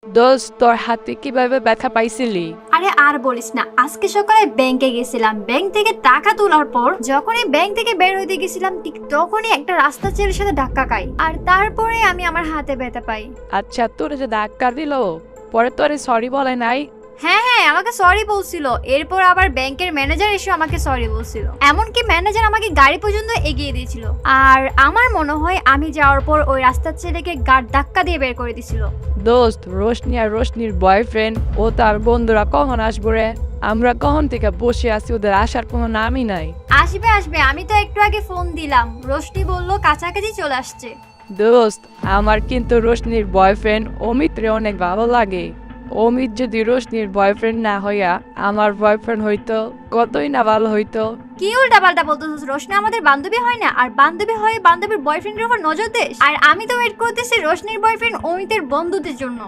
দোস্ত, তোর হাতে কিভাবে ব্যথা পাইছিলি? আরে আর বলিস না, আজকে সকালে ব্যাংকে গেছিলাম। ব্যাংক থেকে টাকা তোলার পর যখনই ব্যাংক থেকে বের হইতে গেছিলাম, ঠিক তখনই একটা রাস্তা ছেলের সাথে ধাক্কা খাই, আর তারপরে আমি আমার হাতে ব্যথা পাই। আচ্ছা, তোর যে ধাক্কা দিল, পরে তোরে সরি বলে নাই? হ্যাঁ হ্যাঁ, আমাকে সরি বলছিল। এরপর আবার ব্যাংকের ম্যানেজার এসে আমাকে সরি বলছিল। এমনকি ম্যানেজার আমাকে গাড়ি পর্যন্ত এগিয়ে দিয়েছিল। আর আমার মনে হয় আমি যাওয়ার পর ওই রাস্তার ছেলেকে গাড় ধাক্কা দিয়ে বের করে দিছিল। দোস্ত, রোশনি আর রোশনির বয়ফ্রেন্ড ও তার বন্ধুরা কখন আসবো রে? আমরা কখন থেকে বসে আছি, ওদের আসার কোনো নামই নাই। আসবে আসবে, আমি তো একটু আগে ফোন দিলাম, রোশনি বলল কাছাকাছি চলে আসছে। দোস্ত, আমার কিন্তু রোশনির বয়ফ্রেন্ড অমিত রে অনেক ভালো লাগে। অমিত যদি রোশনির বয়ফ্রেন্ড না হইয়া আমার বয়ফ্রেন্ড হইতো, কতই না ভালো হইতো। কি উল্টা পাল্টা বলতেছিস? রোশনি আমাদের বান্ধবী হয় না? আর বান্ধবী হয়ে বান্ধবীর বয়ফ্রেন্ডের উপর নজর দিস? আর আমি তো ওয়েট করতেছি রোশনির বয়ফ্রেন্ড অমিতের বন্ধুদের জন্য।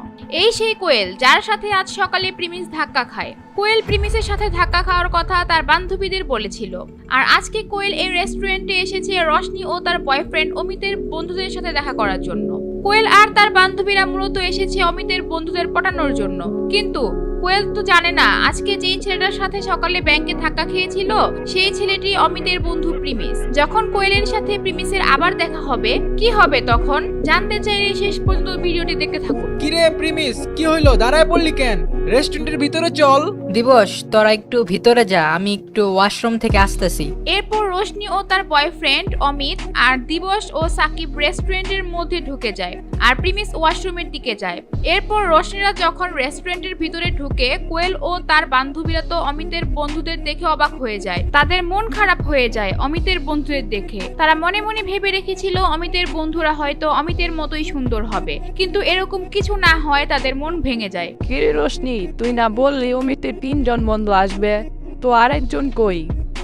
এই সেই কোয়েল যার সাথে আজ সকালে প্রিমিস ধাক্কা খায়। কোয়েল প্রিমিসের সাথে ধাক্কা খাওয়ার কথা তার বান্ধবীদের বলেছিল। আর আজকে কোয়েল এই রেস্টুরেন্টে এসেছে রোশনি ও তার বয়ফ্রেন্ড অমিতের বন্ধুদের সাথে দেখা করার জন্য। কোয়েল আর তার বান্ধবীরা মূলত এসেছে অমিতের বন্ধুদের পটানোর জন্য। কিন্তু কোয়েল তো জানে না আজকে যেই ছেলেটার সাথে সকালে ব্যাংকে ধাক্কা খেয়েছিল সেই ছেলেটি অমিতের বন্ধু প্রিমিস। যখন কোয়েলের সাথে প্রিমিসের আবার দেখা হবে, কি হবে তখন জানতে চাইলে শেষ পর্যন্ত ভিডিওটি দেখতে থাকুন। কিরে প্রিমিস, কি হইলো? দাঁড়ায় পড়লি কেন? রেস্টুরেন্টের ভিতরে চল। দিবস, তোরা একটু ভিতরে যা, আমি একটু ওয়াশরুম থেকে আসতেছি। এরপর রোশনি ও তার বয়ফ্রেন্ড অমিত আর দিবস ও সাকিব রেস্টুরেন্টের মধ্যে ঢুকে যায় আর প্রিমিস ওয়াশরুমের দিকে যায়। এরপর রোশনিরা যখন রেস্টুরেন্টের ভিতরে ঢুকে, কোয়েল ও তার বান্ধবীরা তো অমিতের বন্ধুদের দেখে অবাক হয়ে যায়। তাদের মন খারাপ হয়ে যায় অমিতের বন্ধুদের দেখে। তারা মনে মনে ভেবে রেখেছিল অমিতের বন্ধুরা হয়তো অমিতের মতোই সুন্দর হবে, কিন্তু এরকম কিছু না হয় তাদের মন ভেঙে যায়। কিরে রোশনি, তুই না বললি অমিতের 3জন বন্ধু আসবে, তো আরেকজন কই?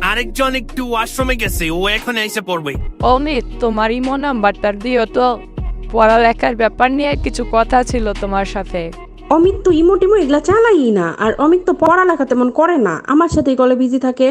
আরেকজন একটু ওয়াশরুমে গেছে, ও এখন এসে পড়বে। অমিত, তোমার ইমো নাম্বারটা দিও তো, পড়ালেখার ব্যাপার নিয়ে কিছু কথা ছিল তোমার সাথে। অমিত তো ইমোটিমো এগুলা চালাই না, আর অমিত তো পড়ালেখা তেমন করে না, আমার সাথেই কলে বিজি থাকে।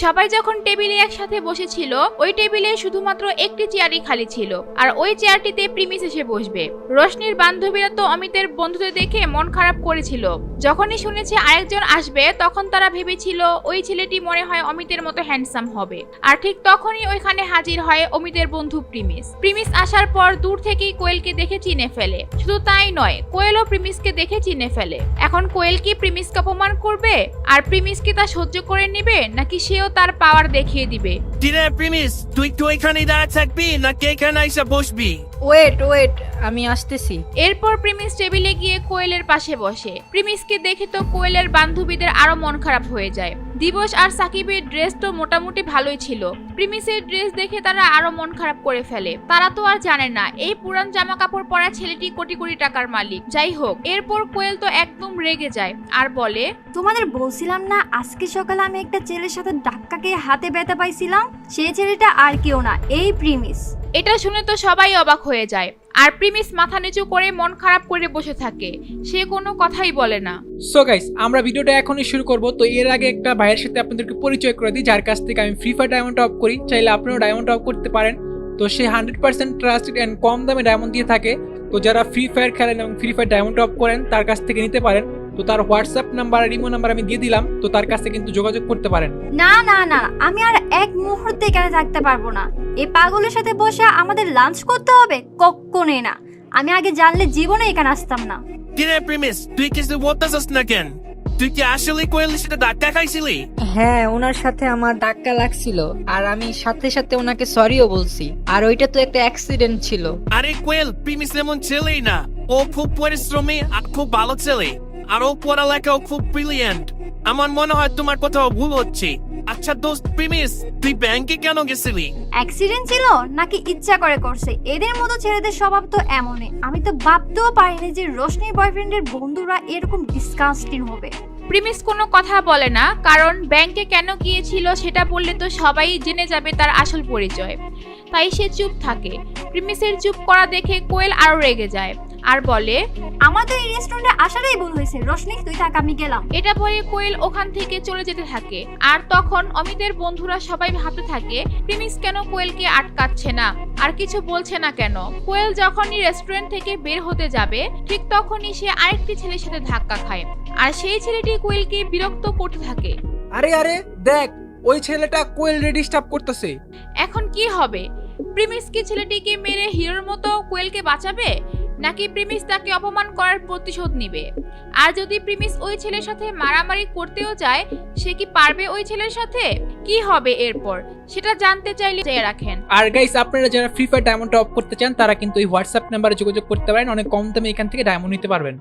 সবাই যখন টেবিলে একসাথে বসেছিল, ওই টেবিলে শুধুমাত্র একটি চেয়ারই খালি ছিল, আর ওই চেয়ারটিতে প্রিমিস এসে বসবে। রোশনির বান্ধবীরা তো অমিতের বন্ধুদের দেখে মন খারাপ করেছিল। যখনই শুনেছে আরেকজন আসবে, তখন তারা ভেবেছিল ওই ছেলেটি মনে হয় অমিতের মতো হ্যান্ডসাম হবে। আর ঠিক তখনই ওইখানে হাজির হয় অমিতের বন্ধু প্রিমিস। প্রিমিস আসার পর দূর থেকেই কোয়েলকে দেখে চিনে ফেলে। শুধু তাই নয়, কোয়েলও প্রিমিসকে দেখে চিনে ফেলে। এখন কোয়েল কি প্রিমিসকে অপমান করবে? আর প্রিমিস কি তা সহ্য করে নেবে, নাকি সেও তার পাওয়ার দেখিয়ে দিবে? কিরে প্রিমিস, তুই তো এখানে দাঁড়িয়ে থাকবি নাকি এখানে এসে বসবি? ওয়েট, আমি আসতেছি। এরপর প্রিমিস টেবিলে গিয়ে কোয়েলের পাশে বসে। প্রিমিসকে দেখে তো কোয়েলের বান্ধবীদের আরো মন খারাপ হয়ে যায়। দিবস আর সাকিবের ড্রেস তো মোটামুটি ভালোই ছিল, প্রিমিসের ড্রেস দেখে তারা আরো মন খারাপ করে ফেলে। তারা তো আর জানে না এই পুরান জামা কাপড় পরা ছেলেটি কোটি কোটি টাকার মালিক। যাই হোক, এরপর কোয়েল তো একদম রেগে যায় আর বলে, তোমাদের বলছিলাম না আজকে সকালে আমি একটা ছেলের সাথে ধাক্কা খেয়ে হাতে ব্যথা পাইছিলাম? সেই ছেলেটা আর কেউ না, এই প্রিমিস। এটা শুনে তো সবাই অবাক হয়ে যায়। আর প্রিমিস মাথা নিচু করে মন খারাপ করে বসে থাকে, সে কোনো কথাই বলে না। সো গাইস, আমরা ভিডিওটা এখনই শুরু করব। তো এর আগে একটা ভাইয়ের সাথে আপনাদেরকে পরিচয় করে দিই, যার কাছ থেকে আমি ফ্রি ফায়ার ডায়মন্ড অফ করি। চাইলে আপনারাও ডায়মন্ড অফ করতে পারেন। তো সে 100% ট্রাস্টেড এন্ড কম দামে ডায়মন্ড দিয়ে থাকে। তো যারা ফ্রি ফায়ার খেলেন এবং ফ্রি ফায়ার ডায়মন্ড অফ করেন, তার কাছ থেকে নিতে পারেন। তো তার হোয়াটসঅ্যাপ নাম্বার আর ইমো নাম্বার আমি দিয়ে দিলাম, তো তার কাছে কিন্তু যোগাযোগ করতে পারেন। না না না, আমি আর এক মুহূর্তে এখানে থাকতে পারবো না। এই পাগলের সাথে বসে আমাদের লাঞ্চ করতে হবে? কখনোই না। আমি আগে জানলে জীবনে এখানে আসতাম না। কিরে প্রিমিস, তুই কিছু বলতেছিস না কেন? তুই কি আসলে কোয়েলের সাথে ধাক্কা খাইছিলি? হ্যাঁ, ওনার সাথে আমার ধাক্কা লাগছিল, আর আমি সাথে সাথে ওনাকে সরিও বলছি। আর ওইটা তো একটা অ্যাক্সিডেন্ট ছিল। আরে কোয়েল, প্রিমিস এমন ছেলেই না। ও খুব পরিশ্রমী আর খুব ভালো ছেলে, আর ও পড়ালেখাও খুব ব্রিলিয়েন্ট। আমার মনে হয় তোমার কোথাও ভুল হচ্ছে। আচ্ছা দোস্ত প্রিমিস, তুই ব্যাংকে কেন গেছিলি? অ্যাক্সিডেন্ট ছিল নাকি ইচ্ছা করে করছে? এদের মতো ছেলেদের স্বভাব তো এমনই। আমি তো ভাবতেও পারিনি যে রোশনির বয়ফ্রেন্ডের বন্ধুরা এরকম ডিসকাস্টিং হবে। প্রিমিস কোনো কথা বলে না, কারণ ব্যাংকে কেন গিয়েছিল সেটা বললে তো সবাই জেনে যাবে তার আসল পরিচয়। তাই সে চুপ থাকে। প্রিমিসের চুপ করা দেখে কোয়েল আরো রেগে যায়। আর বলে, আমার তো এই রেস্টুরেন্টে আসারই ভুল হয়েছে, রোশনি তুই থাক, আমি গেলাম। এটা বলে কোয়েল ওখান থেকে চলে যেতে থাকে। আর তখন অমিতের বন্ধুরা সবাই ভাবতে থাকে প্রিমিস কেন কোয়েলকে আটকাচ্ছে না আর কিছু বলছে না কেন। কোয়েল যখনই রেস্টুরেন্ট থেকে বের হতে যাবে ঠিক তখনই সে আরেকটি ছেলের সাথে ধাক্কা খায়, আর সেই ছেলেটি কোয়েলকে বিরক্ত করতে থাকে। আরে আরে দেখ, ওই ছেলেটা কোয়েল ডিস্টার্ব করতেছে। এখন কি হবে? প্রিমিস কি ছেলেটিকে মেরে হিরোর মতো কোয়েলকে বাঁচাবে, নাকি প্রিমিস তাকে অপমান করার প্রতিশোধ নিবে? আর যদি প্রিমিস ওই ছেলের সাথে মারামারি করতেও যায়, সে কি পারবে ওই ছেলের সাথে? কি হবে এরপর সেটা জানতে চাইলে চেয়ে রাখেন। আর গাইস, আপনারা যারা ফ্রি ফায়ার ডায়মন্ড টপ করতে চান তারা কিন্তু এই হোয়াটসঅ্যাপ নাম্বারে যোগাযোগ করতে পারেন, অনেক কম দামে এখান থেকে ডায়মন্ড নিতে পারবেন।